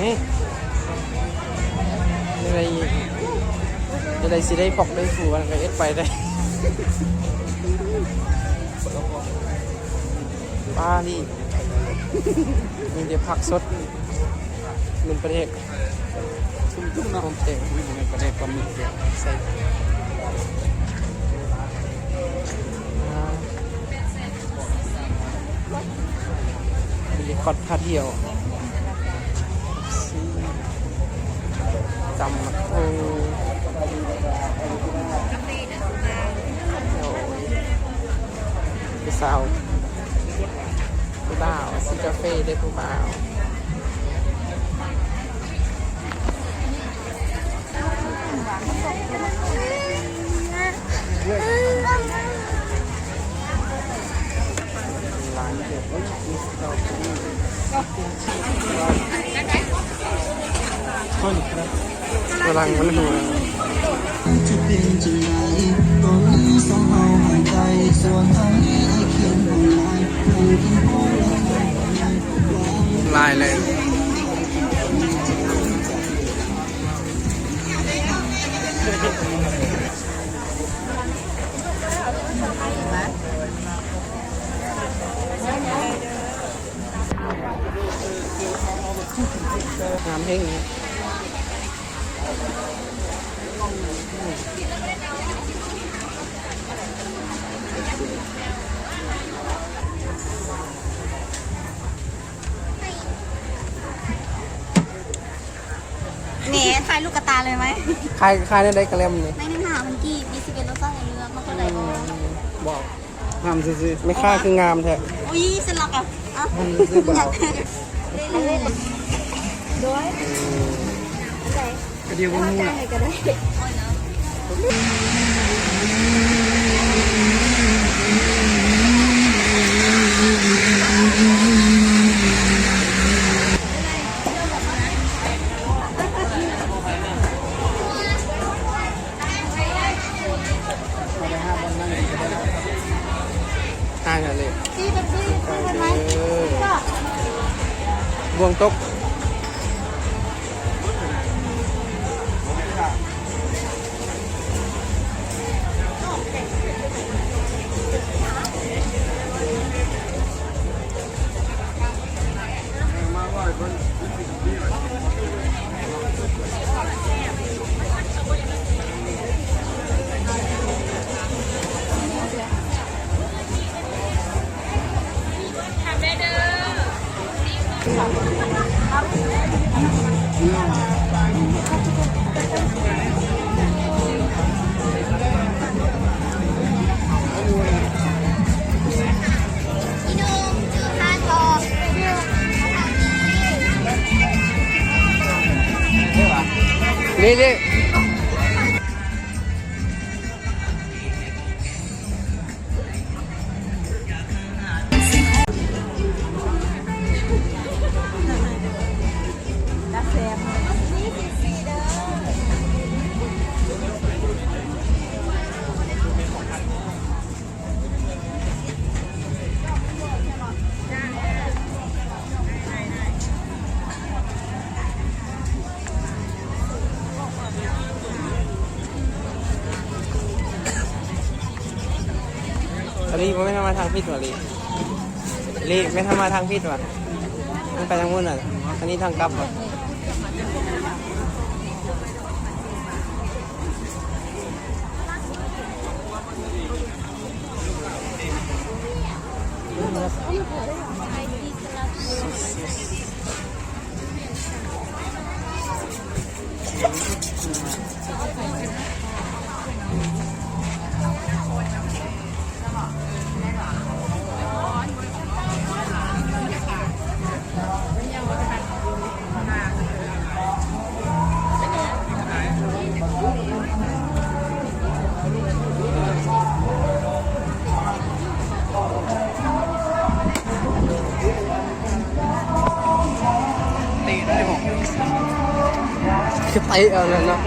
นี่อะไรสิได้พกได้ฟูมันก็เอ็ดไปได้ป้านี่มีเดี๋ยวผักสดมันประเทศชุ่มๆนะผมเตะมันประเทศก็มีเดียวใส่มีคอดพาเที่ยวจำผู้สาวผู้บ่าวซื้อกาแฟได้ผู้บ่าวร้านเด็กมีสตอรี่คนครับกำลังมันหัวจะเป็นจังไรตอนนี้สองเอาหายใจส่วนทางนี้ไอ้เขียนบนลายทางกินโอ้ลายเลยงามเพ่งแหนถ่ายลูกกระตาเลยไหมคายได้กระเล่มเลยไม่ได้หามันกี่มี11รสชาติในเรือมันก็ได้บอกงามซื่อไม่ค่าคืองามแท้อุ้ยเสร็จแล้วอ่ะมันซื้อเปล่าเลยด้วยกระเดียวก็มู่ก็ได้ห่างกันเลยก็บวงตกนี่ลีไม่ทำมาทางพิษว่ะลีไม่ทำมาทางพิษว่ะมันไปทางนู้นอ่ะอันนี้ทางกลับว่ะคือไตเอาเลยเนาะ